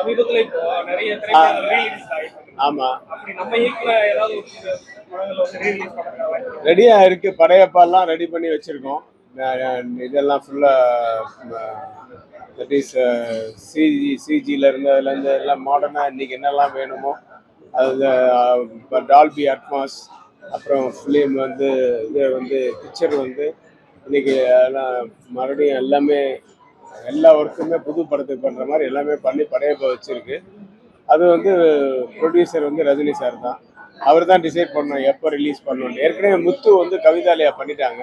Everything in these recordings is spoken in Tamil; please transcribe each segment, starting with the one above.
சமீபத்துல இப்போ நிறைய ஆமா நம்ம ஏதாவது ரெடியா இருக்கு. படையப்பாலாம் ரெடி பண்ணி வச்சிருக்கோம். இதெல்லாம் ஃபுல்லா தட் இஸ் சிஜில இருந்து அதுல இருந்து எல்லாம் மாடர்னா இன்னைக்கு என்னெல்லாம் வேணுமோ அது டால்பி அட்மாஸ், அப்புறம் ஃபிலிம் வந்து இது வந்து பிக்சர் வந்து இன்னைக்கு எல்லாம் மறுபடியும் எல்லாமே எல்லா ஒர்க்குமே புது படத்துக்கு பண்ற மாதிரி எல்லாமே பண்ணி படையப்ப வச்சிருக்கு. அது வந்து ப்ரொடியூசர் வந்து ரஜினி சார் தான். அவர் தான் டிசைட் பண்ணோம் எப்போ ரிலீஸ் பண்ணணும். ஏற்கனவே முத்து வந்து கவிதாலயா பண்ணிட்டாங்க.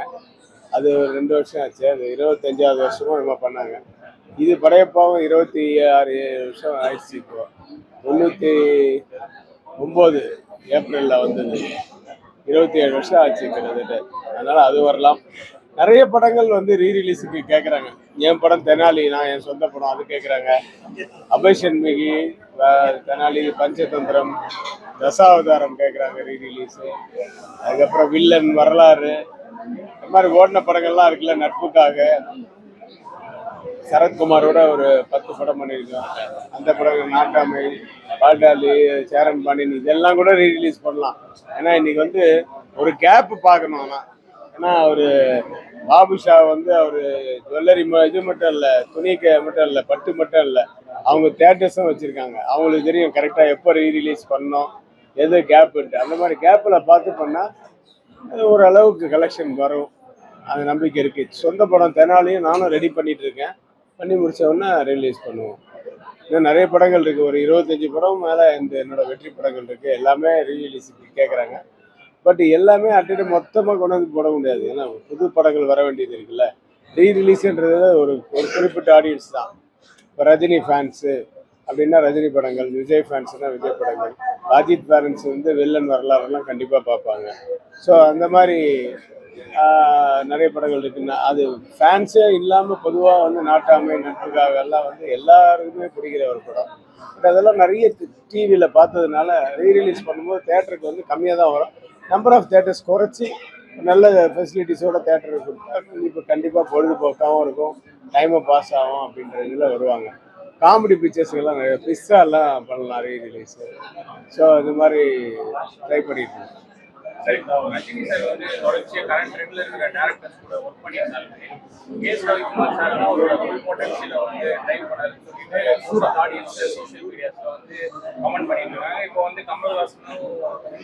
அது ஒரு 2 வருஷம் ஆச்சு. அது 25வது வருஷமும் நம்ம பண்ணாங்க. இது படையப்பாவும் 26 வருஷம் ஆயிடுச்சு. இப்போ 99 ஏப்ரல்ல வந்தது. 27 வருஷம் ஆச்சு கிட்டத்தட்ட. அதனால அது வரலாம். நிறைய படங்கள் வந்து ரீரிலீஸுக்கு கேட்குறாங்க. என் படம் தெனாலி, நான் என் சொந்த படம் அது கேட்குறாங்க. அபய்ஷன்மிகி, தெனாலி, பஞ்சதந்திரம், தசாவதாரம் கேட்குறாங்க ரீரிலீஸு. அதுக்கப்புறம் வில்லன், வரலாறு, இந்த மாதிரி ஓடின படங்கள்லாம் இருக்குல்ல. நட்புக்காக சரத்குமாரோட ஒரு 10 படம் பண்ணியிருக்கோம். அந்த படம் நாட்டாமை, பால்டாலி, சேரன் பாண்டியன் இதெல்லாம் கூட ரீரிலீஸ் பண்ணலாம். ஏன்னா இன்னைக்கு வந்து ஒரு கேப் பார்க்கணும். ஆனால் ஏன்னா அவரு பாபுஷா வந்து அவரு ஜுவல்லரி இது மட்டும் இல்லை, துணிக்கு மட்டும் இல்லை, பட்டு மட்டும் இல்லை, அவங்க தேட்டர்ஸும் வச்சிருக்காங்க. அவங்களுக்கு தெரியும் கரெக்டா எப்போ ரீரிலீஸ் பண்ணோம், எது கேப் இருக்கு. அந்த மாதிரி கேப்பில் பார்த்து பண்ணா ஓரளவுக்கு கலெக்ஷன் வரும். அது நம்பிக்கை இருக்கு. சொந்த படம் தெனாலியும் நானும் ரெடி பண்ணிட்டு இருக்கேன். பண்ணி முடிச்ச உடனே ரிலீஸ் பண்ணுவோம். இன்னும் நிறைய படங்கள் இருக்கு. ஒரு 25 படம் மேல என்னோட வெற்றி படங்கள் இருக்கு. எல்லாமே ரீரிலீஸுக்கு கேட்குறாங்க. பட் எல்லாமே அட்டிட்டு மொத்தமாக கொண்டு வந்து போட முடியாது. ஏன்னா புது படங்கள் வர வேண்டியது இருக்குல்ல. ரீரிலீஸ்ன்றது ஒரு குறிப்பிட்ட ஆடியன்ஸ் தான். இப்போ ரஜினி ஃபேன்ஸு அப்படின்னா ரஜினி படங்கள், விஜய் ஃபேன்ஸ்னா விஜய் படங்கள், அஜித் ஃபேன்ஸ் வந்து வில்லன் வரலாறுலாம் கண்டிப்பாக பார்ப்பாங்க. ஸோ அந்த மாதிரி நிறைய படங்கள் இருக்குன்னா அது ஃபேன்ஸே இல்லாமல் பொதுவாக வந்து நாட்டாமை, நட்புக்காக எல்லாம் வந்து எல்லாருக்குமே பிடிக்கிற ஒரு படம். பட் அதெல்லாம் நிறைய டிவியில் பார்த்ததுனால ரீரிலீஸ் பண்ணும்போது தேட்டருக்கு வந்து கம்மியாக தான் வரும். நம்பர் ஆஃப் தேட்டர்ஸ் குறைச்சி நல்ல ஃபெசிலிட்டிஸோட தேட்டருக்கு கொடுத்தா இப்போ கண்டிப்பாக பொழுதுபோக்காகவும் இருக்கும், டைமை பாஸ் ஆகும் அப்படின்ற இதில் வருவாங்க. காமெடி பிக்சர்ஸுக்கெல்லாம் நிறைய பிஸ்ஸாலாம் பண்ணலாம் ரீரிலீஸு. ஸோ இது மாதிரி ட்ரை பண்ணிட்டு இருக்கோம். ரஜினி சார் வந்து தொடர்ச்சியாக கரண்ட் ட்ரெண்ட்ல இருக்கிற டேரக்டர்ஸ் கூட ஒர்க் பண்ணியிருந்தாலுமே கேஸ் ரவிக்குமார் சார் அவரோட ஃபுல் பொட்டன்ஷியலை வந்து ட்ரைவ் பண்ணாருன்னு சொல்லிட்டு ஆடியன்ஸ் சோஷியல் மீடியாஸ்ல வந்து கமெண்ட் பண்ணியிருக்காங்க. இப்போ வந்து கமல்ஹாசனும்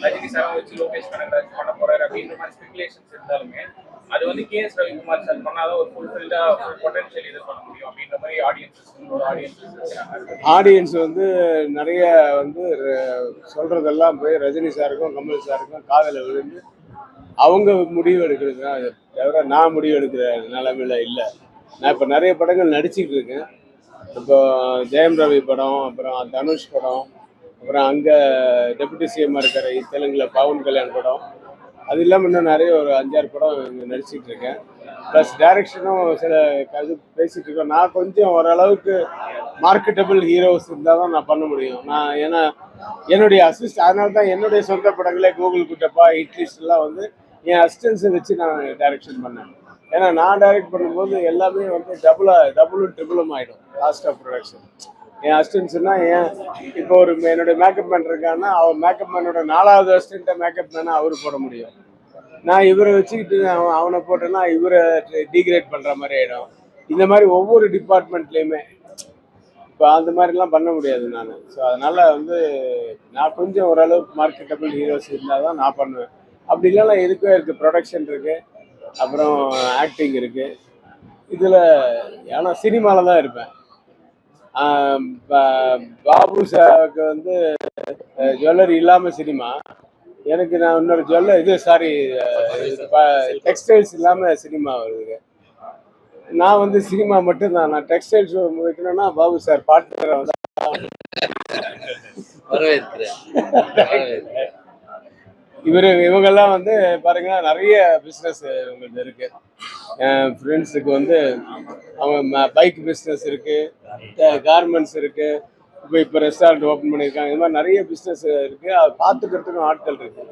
ரஜினி சாரை வச்சு லோகேஷ் கனகராஜ் பண்ண போறாரு அப்படின்ற மாதிரி ஸ்பெகுலேஷன்ஸ் இருந்தாலுமே அது வந்து கேஎஸ் ரவிக்குமார் சார் பண்ணாதான் ஒரு ஃபுல்ஃபில்டா ஃபுல் பொட்டன்ஷியல் இது பண்ண முடியும் அப்படின்ற மாதிரி ஆடியன்ஸ் வந்து நிறைய வந்து சொல்றதெல்லாம் போய் ரஜினி சாருக்கும் கமல் சாருக்கும் காதல விழுந்து அவங்க முடிவு எடுக்கிறது தான். அதை தவிர நான் முடிவு எடுக்கிற நிலைமையில இல்லை. நான் இப்போ நிறைய படங்கள் நடிச்சுட்டு இருக்கேன். இப்போ ஜெயம் ரவி படம், அப்புறம் தனுஷ் படம், அப்புறம் அங்கே டெபுட்டி சிஎம்மாக இருக்கிற தெலுங்குல பவன் கல்யாண் படம், அது இல்லாமல் இன்னும் நிறைய ஒரு 5-6 படம் நடிச்சிட்டு இருக்கேன். ப்ளஸ் டைரக்ஷனும் சில இது பேசிட்டு இருக்கோம். நான் கொஞ்சம் ஓரளவுக்கு மார்க்கெட்டபிள் ஹீரோஸ் இருந்தால் தான் நான் பண்ண முடியும். நான் ஏன்னா என்னுடைய அதனால தான் என்னுடைய சொந்த படங்களே கூகுள் குட்டப்பா, ஹிட்லிஸ்ட்லாம் வந்து என் அசிஸ்டன்ஸை வச்சு நான் டைரக்ஷன் பண்ணேன். ஏன்னா நான் டைரக்ட் பண்ணும்போது எல்லாமே வந்து டபுளும் ட்ரிபிளும் ஆகிடும் காஸ்ட் ஆஃப் ப்ரொடக்ஷன். என் அசிஸ்டன்ஸ்னா இப்போ ஒரு என்னுடைய மேக்கப் மேன் இருக்கான்னா அவர் மேக்கப் மேனோட 4வது அசிஸ்டண்ட்டை மேக்கப் மேனை அவரு போட முடியும். நான் இவரை வச்சுக்கிட்டு அவனை போட்டேன்னா இவரை டீக்ரேட் பண்ணுற மாதிரி ஆகிடும். இந்த மாதிரி ஒவ்வொரு டிபார்ட்மெண்ட்லேயுமே இப்போ அந்த மாதிரிலாம் பண்ண முடியாது நான். ஸோ அதனால் வந்து நான் கொஞ்சம் ஓரளவுக்கு மார்க்கெட்டபிள் ஹீரோஸ் இருந்தால் தான் நான் பண்ணுவேன். அப்படி இல்லைன்னா எதுக்கும் இருக்குது, ப்ரொடக்ஷன் இருக்குது, அப்புறம் ஆக்டிங் இருக்குது. இதில் ஏன்னா சினிமாவில் தான் இருப்பேன். பாபு சாருக்கு வந்து ஜுவல்லரி இல்லாமல் சினிமா, எனக்கு நான் இன்னொரு டெக்ஸ்டைல்ஸ் இல்லாமல் சினிமா வருது. நான் வந்து சினிமா மட்டும்தான். நான் டெக்ஸ்டைல்ஸ் வைக்கணும்னா பாபு சார் பார்ட்னரை வந்து இவங்கெல்லாம் வந்து பாருங்கன்னா நிறைய பிஸ்னஸ் இவங்களுக்கு இருக்கு. என் ஃப்ரெண்ட்ஸுக்கு வந்து அவங்க பைக் பிஸ்னஸ் இருக்கு, கார்மெண்ட்ஸ் இருக்கு, இப்போ ரெஸ்டாரண்ட் ஓப்பன் பண்ணியிருக்காங்க. இது மாதிரி நிறைய பிஸ்னஸ் இருக்கு. அதை பார்த்துக்கிறதுக்கும் ஆட்கள் இருக்கு.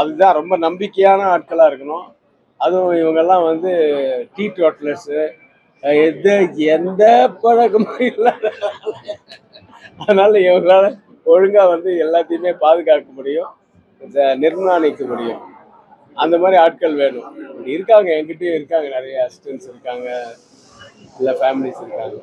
அதுதான் ரொம்ப நம்பிக்கையான ஆட்களாக இருக்கணும். அதுவும் இவங்கெல்லாம் வந்து டீ டோட்டலர்ஸு, எந்த பழக்கமும் இல்லாத அதனால இவங்களால ஒழுங்கா வந்து எல்லாத்தையுமே பாதுகாக்க முடியும், நிர்மாணிக்க முடியும். அந்த மாதிரி ஆட்கள் வேணும். இப்படி இருக்காங்க, என்கிட்டயும் இருக்காங்க, நிறைய அசிஸ்டன்ஸ் இருக்காங்க, இல்லை ஃபேமிலிஸ் இருக்காங்க.